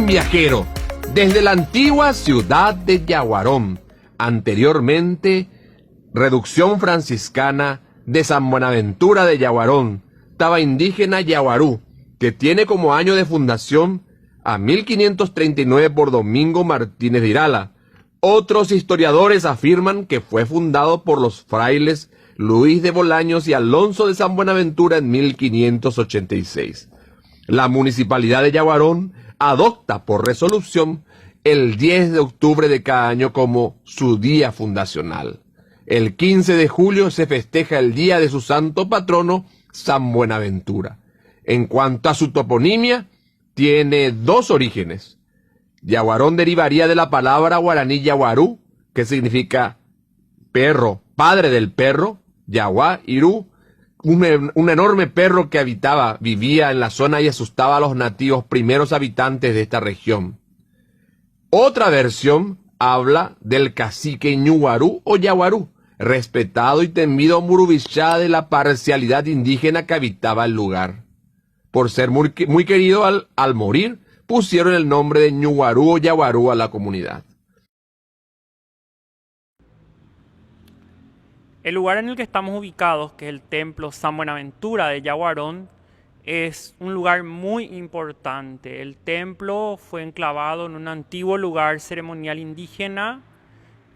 viajero desde la antigua ciudad de Yaguarón, anteriormente reducción franciscana de San Buenaventura de Yaguarón, taba indígena Yaguarú, que tiene como año de fundación a 1539 por Domingo Martínez de Irala. Otros historiadores afirman que fue fundado por los frailes Luis de Bolaños y Alonso de San Buenaventura en 1586. La municipalidad de Yaguarón adopta por resolución el 10 de octubre de cada año como su día fundacional. El 15 de julio se festeja el día de su santo patrono, San Buenaventura. En cuanto a su toponimia, tiene dos orígenes. Yaguarón derivaría de la palabra guaraní yaguarú, que significa perro, padre del perro, yaguá, irú, un enorme perro que vivía en la zona y asustaba a los nativos primeros habitantes de esta región. Otra versión habla del cacique ñuguarú o yaguarú, respetado y temido murubichá de la parcialidad indígena que habitaba el lugar. Por ser muy querido al morir, pusieron el nombre de ñuguarú o yaguarú a la comunidad. El lugar en el que estamos ubicados, que es el templo San Buenaventura de Yaguarón, es un lugar muy importante. El templo fue enclavado en un antiguo lugar ceremonial indígena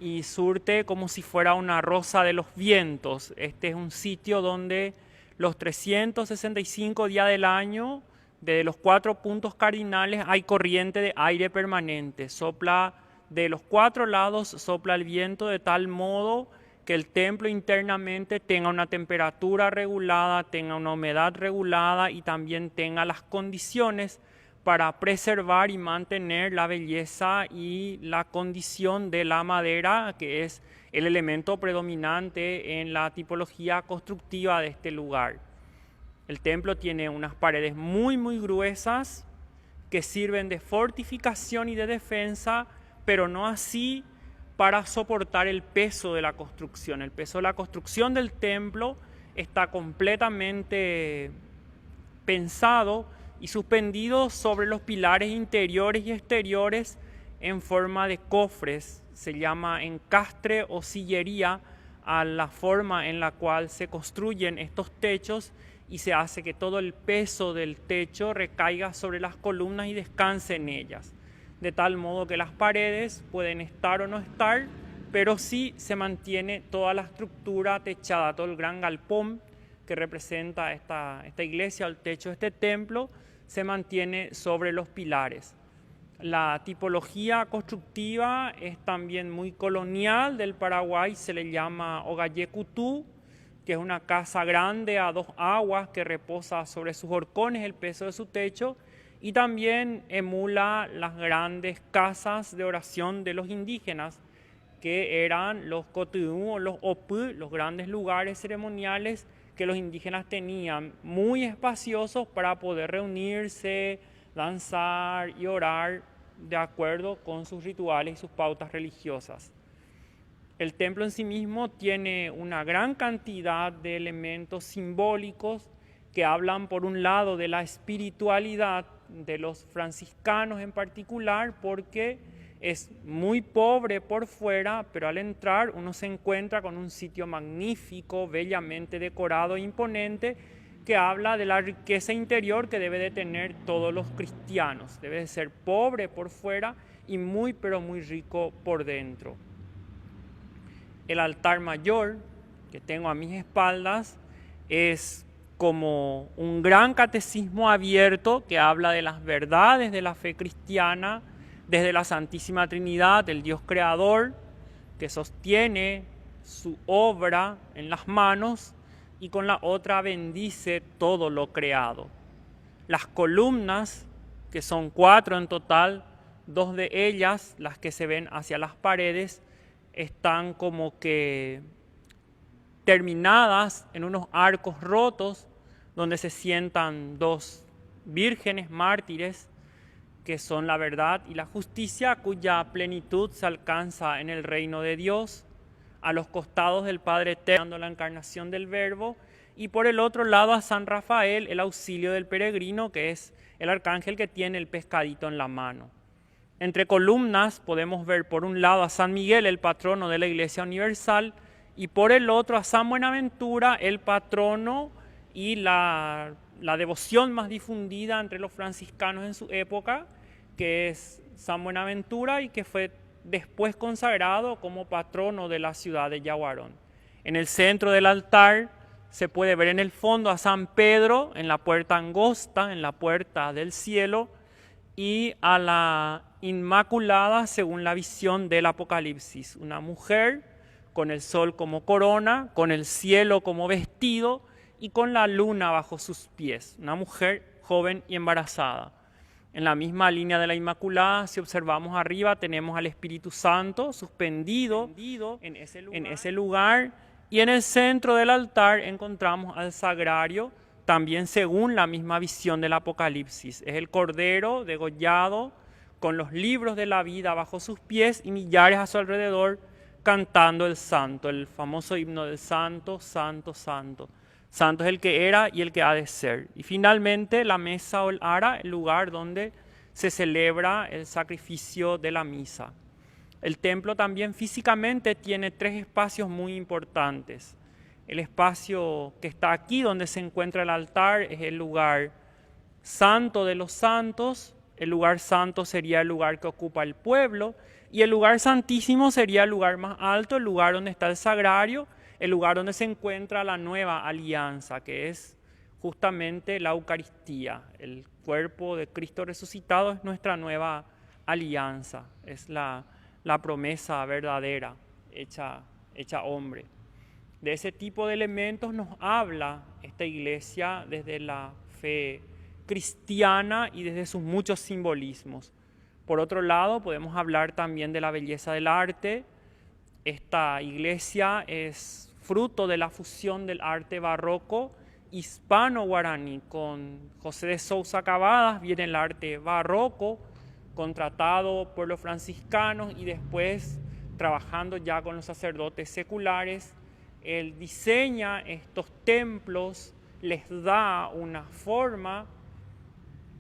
y surte como si fuera una rosa de los vientos. Este es un sitio donde los 365 días del año, desde los 4 puntos cardinales, hay corriente de aire permanente. Sopla de los 4 lados, sopla el viento de tal modo que el templo internamente tenga una temperatura regulada, tenga una humedad regulada y también tenga las condiciones para preservar y mantener la belleza y la condición de la madera, que es el elemento predominante en la tipología constructiva de este lugar. El templo tiene unas paredes muy gruesas que sirven de fortificación y de defensa, pero no así para soportar el peso de la construcción. El peso de la construcción del templo está completamente pensado y suspendido sobre los pilares interiores y exteriores en forma de cofres. Se llama encastre o sillería a la forma en la cual se construyen estos techos y se hace que todo el peso del techo recaiga sobre las columnas y descanse en ellas, de tal modo que las paredes pueden estar o no estar, pero sí se mantiene toda la estructura techada, todo el gran galpón que representa esta iglesia o el techo de este templo, se mantiene sobre los pilares. La tipología constructiva es también muy colonial del Paraguay, se le llama Ogallecutú, que es una casa grande a 2 aguas que reposa sobre sus horcones el peso de su techo, y también emula las grandes casas de oración de los indígenas, que eran los cotiú o los opú, los grandes lugares ceremoniales que los indígenas tenían, muy espaciosos para poder reunirse, danzar y orar de acuerdo con sus rituales y sus pautas religiosas. El templo en sí mismo tiene una gran cantidad de elementos simbólicos que hablan por un lado de la espiritualidad de los franciscanos en particular, porque es muy pobre por fuera, pero al entrar uno se encuentra con un sitio magnífico, bellamente decorado e imponente, que habla de la riqueza interior que debe de tener todos los cristianos. Debe de ser pobre por fuera y pero muy rico por dentro. El altar mayor que tengo a mis espaldas es como un gran catecismo abierto que habla de las verdades de la fe cristiana, desde la Santísima Trinidad, el Dios Creador, que sostiene su obra en las manos y con la otra bendice todo lo creado. Las columnas, que son 4 en total, 2 de ellas, las que se ven hacia las paredes, están como que terminadas en unos arcos rotos donde se sientan 2 vírgenes mártires que son la verdad y la justicia, cuya plenitud se alcanza en el reino de Dios, a los costados del Padre Eterno, la encarnación del Verbo, y por el otro lado a San Rafael, el auxilio del peregrino, que es el arcángel que tiene el pescadito en la mano. Entre columnas podemos ver por un lado a San Miguel, el patrono de la Iglesia Universal, y por el otro a San Buenaventura, el patrono y la devoción más difundida entre los franciscanos en su época, que es San Buenaventura y que fue después consagrado como patrono de la ciudad de Yaguarón. En el centro del altar se puede ver en el fondo a San Pedro en la puerta angosta, en la puerta del cielo, y a la Inmaculada según la visión del Apocalipsis, una mujer con el sol como corona, con el cielo como vestido y con la luna bajo sus pies, una mujer joven y embarazada. En la misma línea de la Inmaculada, si observamos arriba, tenemos al Espíritu Santo suspendido en ese lugar, y en el centro del altar encontramos al Sagrario, también según la misma visión del Apocalipsis. Es el Cordero degollado con los libros de la vida bajo sus pies y millares a su alrededor cantando el santo, el famoso himno del santo, santo, santo. Santo es el que era y el que ha de ser. Y finalmente la mesa o el ara, el lugar donde se celebra el sacrificio de la misa. El templo también físicamente tiene tres espacios muy importantes. El espacio que está aquí donde se encuentra el altar es el lugar santo de los santos. El lugar santo sería el lugar que ocupa el pueblo y el lugar santísimo sería el lugar más alto, el lugar donde está el sagrario, el lugar donde se encuentra la nueva alianza, que es justamente la Eucaristía. El cuerpo de Cristo resucitado es nuestra nueva alianza, es la promesa verdadera hecha hombre. De ese tipo de elementos nos habla esta iglesia desde la fe cristiana y desde sus muchos simbolismos. Por otro lado, podemos hablar también de la belleza del arte. Esta iglesia es fruto de la fusión del arte barroco hispano-guaraní. Con José de Sousa Cavadas viene el arte barroco, contratado por los franciscanos y después trabajando ya con los sacerdotes seculares. Él diseña estos templos, les da una forma,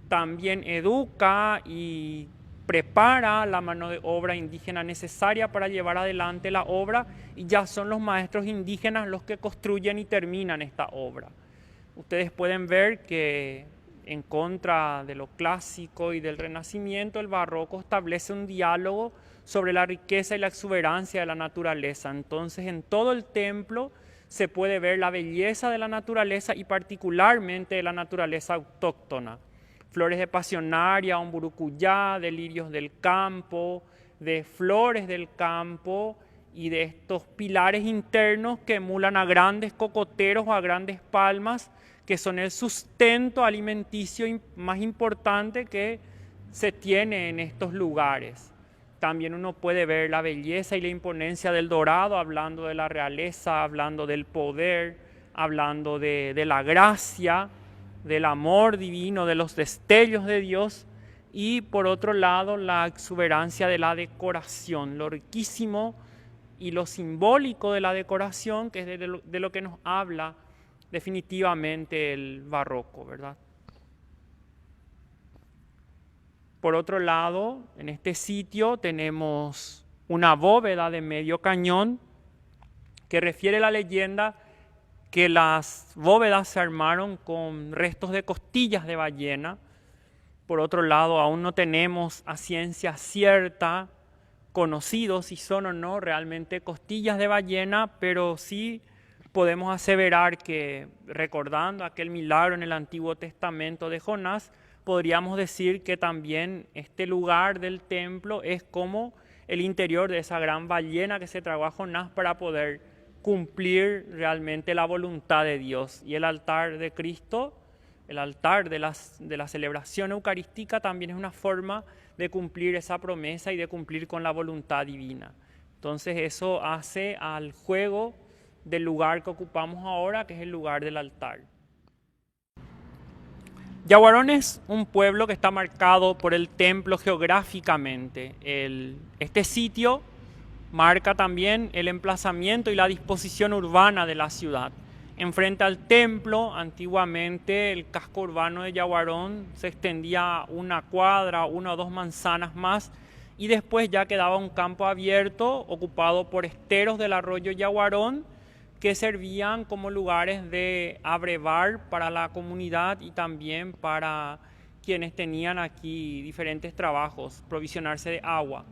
también educa y prepara la mano de obra indígena necesaria para llevar adelante la obra, y ya son los maestros indígenas los que construyen y terminan esta obra. Ustedes pueden ver que en contra de lo clásico y del Renacimiento, el barroco establece un diálogo sobre la riqueza y la exuberancia de la naturaleza. Entonces, en todo el templo se puede ver la belleza de la naturaleza y particularmente de la naturaleza autóctona. Flores de pasionaria, umburucuyá, de lirios del campo, de flores del campo y de estos pilares internos que emulan a grandes cocoteros o a grandes palmas, que son el sustento alimenticio más importante que se tiene en estos lugares. También uno puede ver la belleza y la imponencia del dorado, hablando de la realeza, hablando del poder, hablando de la gracia, del amor divino, de los destellos de Dios, y por otro lado la exuberancia de la decoración, lo riquísimo y lo simbólico de la decoración, que es de lo que nos habla definitivamente el barroco, ¿verdad? Por otro lado, en este sitio tenemos una bóveda de medio cañón que refiere la leyenda que las bóvedas se armaron con restos de costillas de ballena. Por otro lado, aún no tenemos a ciencia cierta conocido si son o no realmente costillas de ballena, pero sí podemos aseverar que, recordando aquel milagro en el Antiguo Testamento de Jonás, podríamos decir que también este lugar del templo es como el interior de esa gran ballena que se tragó a Jonás para poder cumplir realmente la voluntad de Dios. Y el altar de Cristo, el altar de la celebración eucarística, también es una forma de cumplir esa promesa y de cumplir con la voluntad divina. Entonces eso hace al juego del lugar que ocupamos ahora, que es el lugar del altar. Yaguarón es un pueblo que está marcado por el templo geográficamente. Este sitio marca también el emplazamiento y la disposición urbana de la ciudad. Enfrente al templo, antiguamente el casco urbano de Yaguarón se extendía una cuadra, 1 o 2 manzanas más, y después ya quedaba un campo abierto ocupado por esteros del arroyo Yaguarón que servían como lugares de abrevar para la comunidad y también para quienes tenían aquí diferentes trabajos, provisionarse de agua.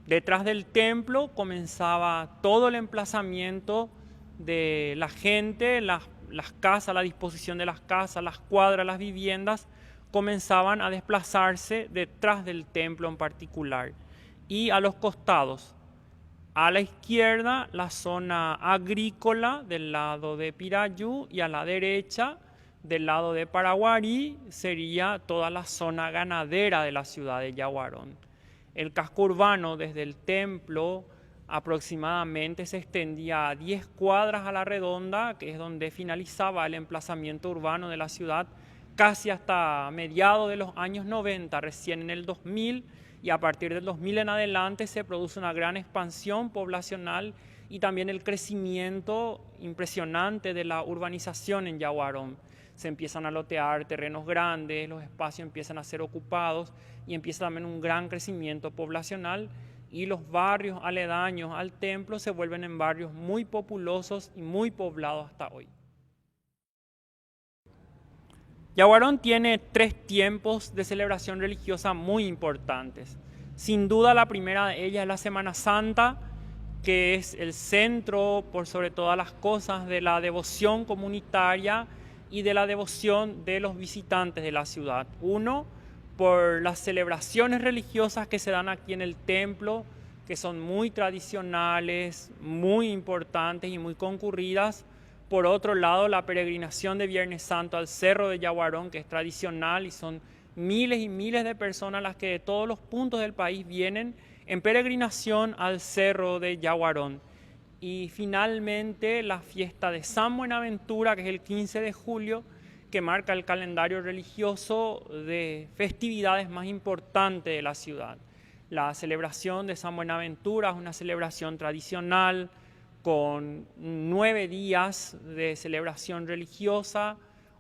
Detrás del templo comenzaba todo el emplazamiento de la gente, las casas, la disposición de las casas, las cuadras, las viviendas, comenzaban a desplazarse detrás del templo en particular. Y a los costados, a la izquierda, la zona agrícola del lado de Pirayú y a la derecha, del lado de Paraguarí, sería toda la zona ganadera de la ciudad de Yaguarón. El casco urbano desde el templo aproximadamente se extendía a 10 cuadras a la redonda, que es donde finalizaba el emplazamiento urbano de la ciudad, casi hasta mediados de los años 90, recién en el 2000, y a partir del 2000 en adelante se produce una gran expansión poblacional y también el crecimiento impresionante de la urbanización en Yaguarón. Se empiezan a lotear terrenos grandes, los espacios empiezan a ser ocupados y empieza también un gran crecimiento poblacional y los barrios aledaños al templo se vuelven en barrios muy populosos y muy poblados hasta hoy. Yaguarón tiene 3 tiempos de celebración religiosa muy importantes. Sin duda la primera de ellas es la Semana Santa, que es el centro por sobre todas las cosas de la devoción comunitaria y de la devoción de los visitantes de la ciudad. Uno, por las celebraciones religiosas que se dan aquí en el templo, que son muy tradicionales, muy importantes y muy concurridas. Por otro lado, la peregrinación de Viernes Santo al Cerro de Yaguarón, que es tradicional y son miles y miles de personas las que de todos los puntos del país vienen en peregrinación al Cerro de Yaguarón. Y finalmente la fiesta de San Buenaventura, que es el 15 de julio, que marca el calendario religioso de festividades más importantes de la ciudad. La celebración de San Buenaventura es una celebración tradicional con 9 días de celebración religiosa.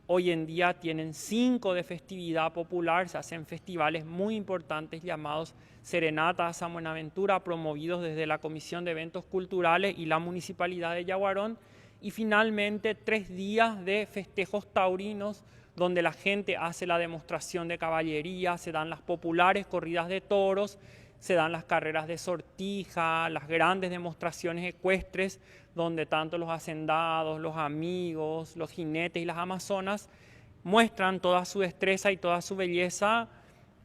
Hoy en día tienen 5 de festividad popular, se hacen festivales muy importantes llamados Serenatas San Buenaventura, promovidos desde la Comisión de Eventos Culturales y la Municipalidad de Yaguarón. Y finalmente 3 días de festejos taurinos, donde la gente hace la demostración de caballería, se dan las populares corridas de toros, se dan las carreras de sortija, las grandes demostraciones ecuestres, donde tanto los hacendados, los amigos, los jinetes y las amazonas muestran toda su destreza y toda su belleza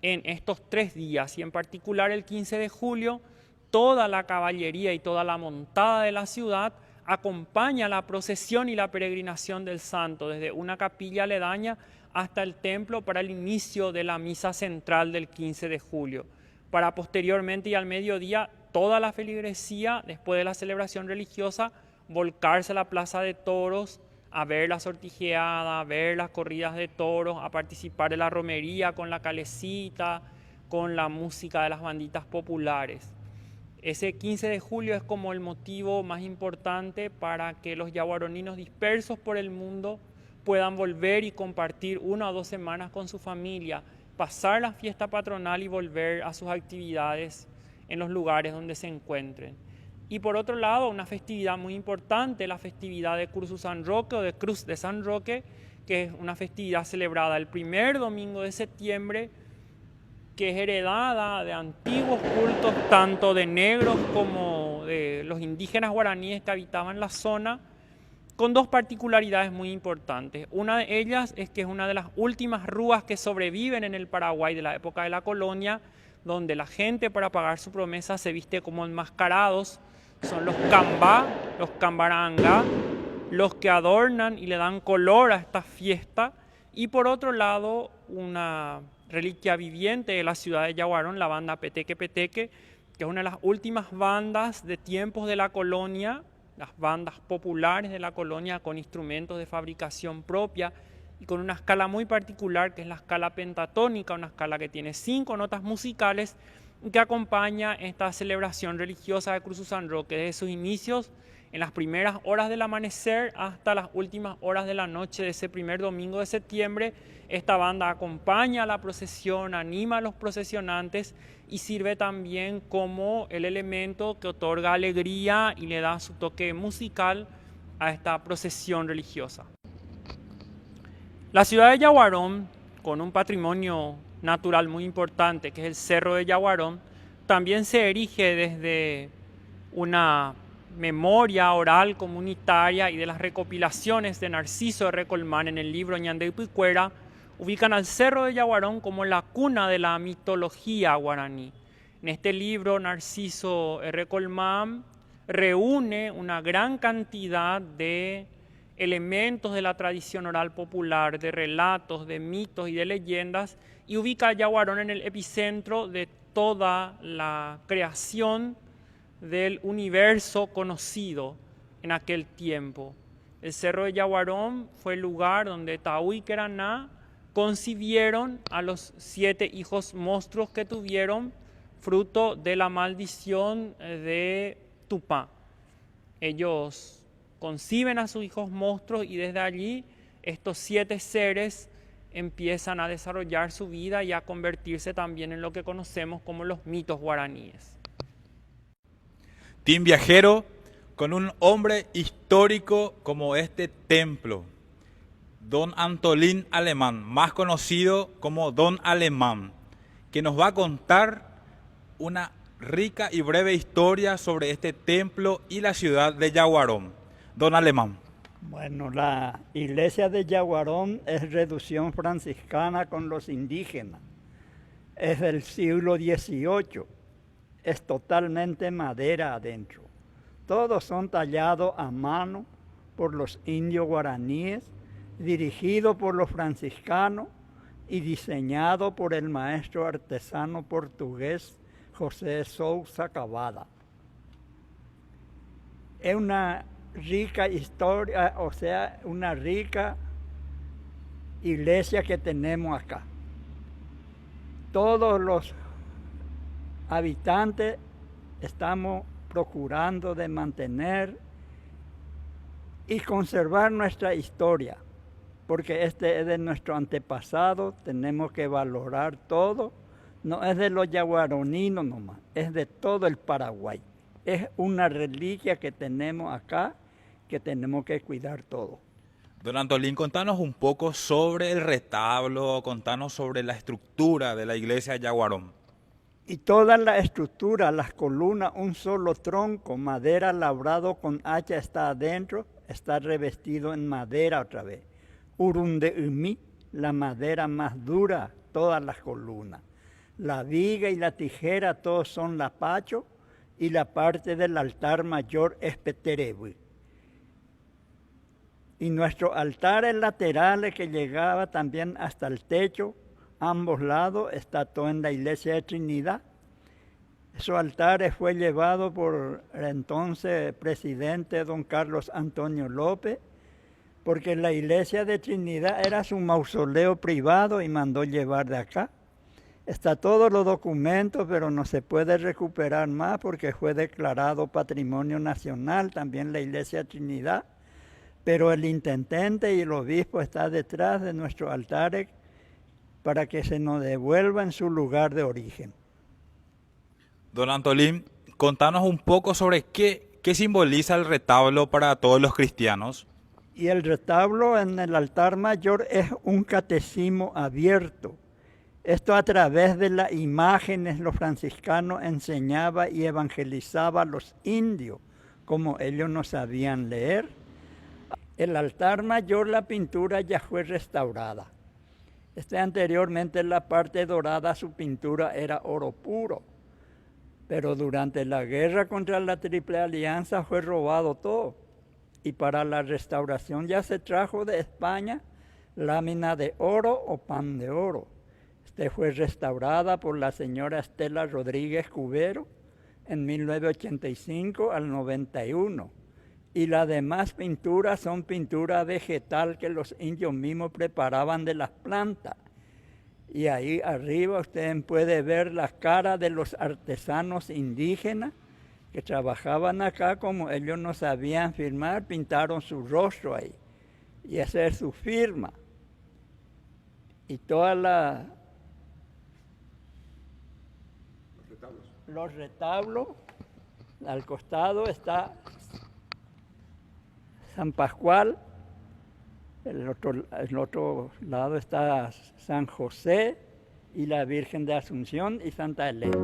en estos 3 días. Y en particular el 15 de julio, toda la caballería y toda la montada de la ciudad acompaña la procesión y la peregrinación del santo desde una capilla aledaña hasta el templo para el inicio de la misa central del 15 de julio. Para posteriormente y al mediodía, toda la feligresía, después de la celebración religiosa, volcarse a la plaza de toros, a ver la sortijeada, a ver las corridas de toros, a participar de la romería con la calecita, con la música de las banditas populares. Ese 15 de julio es como el motivo más importante para que los yaguaroninos dispersos por el mundo puedan volver y compartir 1 o 2 semanas con su familia, pasar la fiesta patronal y volver a sus actividades en los lugares donde se encuentren. Y por otro lado, una festividad muy importante, la festividad de Curso San Roque o de Cruz de San Roque, que es una festividad celebrada el primer domingo de septiembre, que es heredada de antiguos cultos tanto de negros como de los indígenas guaraníes que habitaban la zona, con 2 particularidades muy importantes. Una de ellas es que es una de las últimas rúas que sobreviven en el Paraguay de la época de la colonia, donde la gente para pagar su promesa se viste como enmascarados. Son los cambá, los cambaranga, los que adornan y le dan color a esta fiesta. Y por otro lado, una reliquia viviente de la ciudad de Yaguarón, la banda Peteque Peteque, que es una de las últimas bandas de tiempos de la colonia, las bandas populares de la colonia con instrumentos de fabricación propia y con una escala muy particular que es la escala pentatónica, una escala que tiene 5 notas musicales que acompaña esta celebración religiosa de Cruz San Roque desde sus inicios, en las primeras horas del amanecer hasta las últimas horas de la noche de ese primer domingo de septiembre. Esta banda acompaña a la procesión, anima a los procesionantes y sirve también como el elemento que otorga alegría y le da su toque musical a esta procesión religiosa. La ciudad de Yaguarón, con un patrimonio natural muy importante, que es el Cerro de Yaguarón, también se erige desde una memoria oral comunitaria y de las recopilaciones de Narciso de Recolmán en el libro Ñandeypuicuera, ubican al Cerro de Yaguarón como la cuna de la mitología guaraní. En este libro, Narciso Recolmán reúne una gran cantidad de elementos de la tradición oral popular, de relatos, de mitos y de leyendas, y ubica a Yaguarón en el epicentro de toda la creación del universo conocido en aquel tiempo. El Cerro de Yaguarón fue el lugar donde Tahu y Queraná concibieron a los 7 hijos monstruos que tuvieron fruto de la maldición de Tupá. Ellos conciben a sus hijos monstruos y desde allí estos 7 seres empiezan a desarrollar su vida y a convertirse también en lo que conocemos como los mitos guaraníes. Team Viajero, con un hombre histórico como este templo, Don Antolín Alemán, más conocido como Don Alemán, que nos va a contar una rica y breve historia sobre este templo y la ciudad de Yaguarón. Don Alemán. Bueno, la iglesia de Yaguarón es reducción franciscana con los indígenas. Es del siglo XVIII. Es totalmente madera adentro. Todos son tallados a mano por los indios guaraníes, dirigido por los franciscanos y diseñado por el maestro artesano portugués José Sousa Cavada. Es una rica historia, o sea, una rica iglesia que tenemos acá. Todos los habitantes estamos procurando de mantener y conservar nuestra historia, porque este es de nuestro antepasado, tenemos que valorar todo, no es de los yaguaroninos nomás, es de todo el Paraguay. Es una reliquia que tenemos acá, que tenemos que cuidar todo. Don Antolín, contanos un poco sobre el retablo, contanos sobre la estructura de la iglesia de Yaguarón. Y toda la estructura, las columnas, un solo tronco, madera labrado con hacha está adentro, está revestido en madera otra vez. Urundeumí, la madera más dura, todas las columnas. La viga y la tijera, todos son lapacho, y la parte del altar mayor es peterebu. Y nuestros altares laterales que llegaba también hasta el techo, ambos lados, está todo en la iglesia de Trinidad. Esos altares fue llevado por el entonces presidente don Carlos Antonio López, porque la iglesia de Trinidad era su mausoleo privado y mandó llevar de acá. Está todos los documentos, pero no se puede recuperar más porque fue declarado Patrimonio Nacional, también la iglesia de Trinidad. Pero el intendente y el obispo están detrás de nuestros altares para que se nos devuelva en su lugar de origen. Don Antolín, contanos un poco sobre qué simboliza el retablo para todos los cristianos. Y el retablo en el altar mayor es un catecismo abierto. Esto a través de las imágenes los franciscanos enseñaba y evangelizaba a los indios, como ellos no sabían leer. El altar mayor, la pintura ya fue restaurada. Anteriormente la parte dorada, su pintura era oro puro. Pero durante la guerra contra la Triple Alianza fue robado todo. Y para la restauración ya se trajo de España lámina de oro o pan de oro. Fue restaurada por la señora Estela Rodríguez Cubero en 1985 al 91. Y las demás pinturas son pintura vegetal que los indios mismos preparaban de las plantas. Y ahí arriba usted puede ver las caras de los artesanos indígenas que trabajaban acá. Como ellos no sabían firmar, pintaron su rostro ahí. Y esa es su firma. Y todas los retablos, al costado está San Pascual, el otro lado está San José y la Virgen de Asunción y Santa Elena.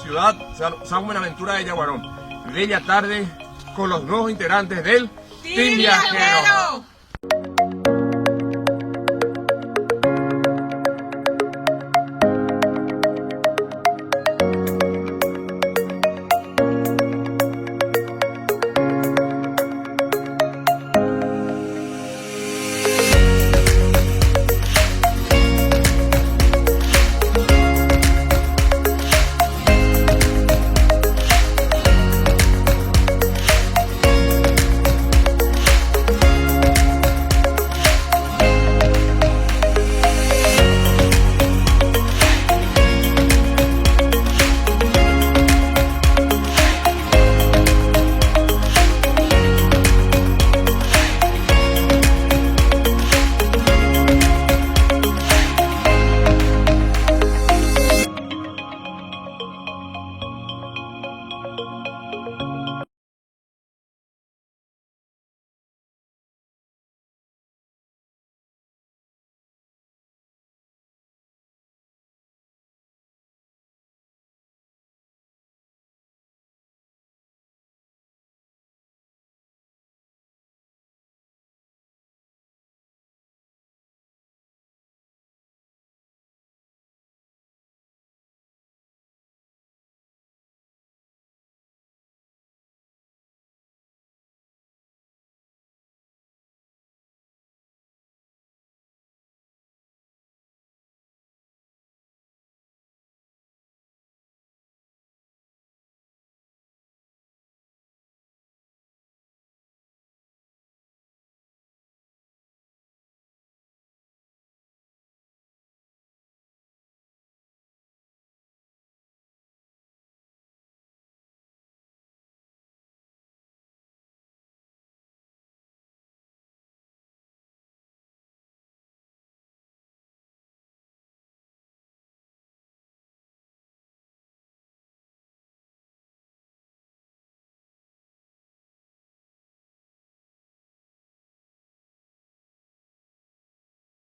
Ciudad San Buenaventura de Yaguarón. Bella tarde con los nuevos integrantes del Team Viajero.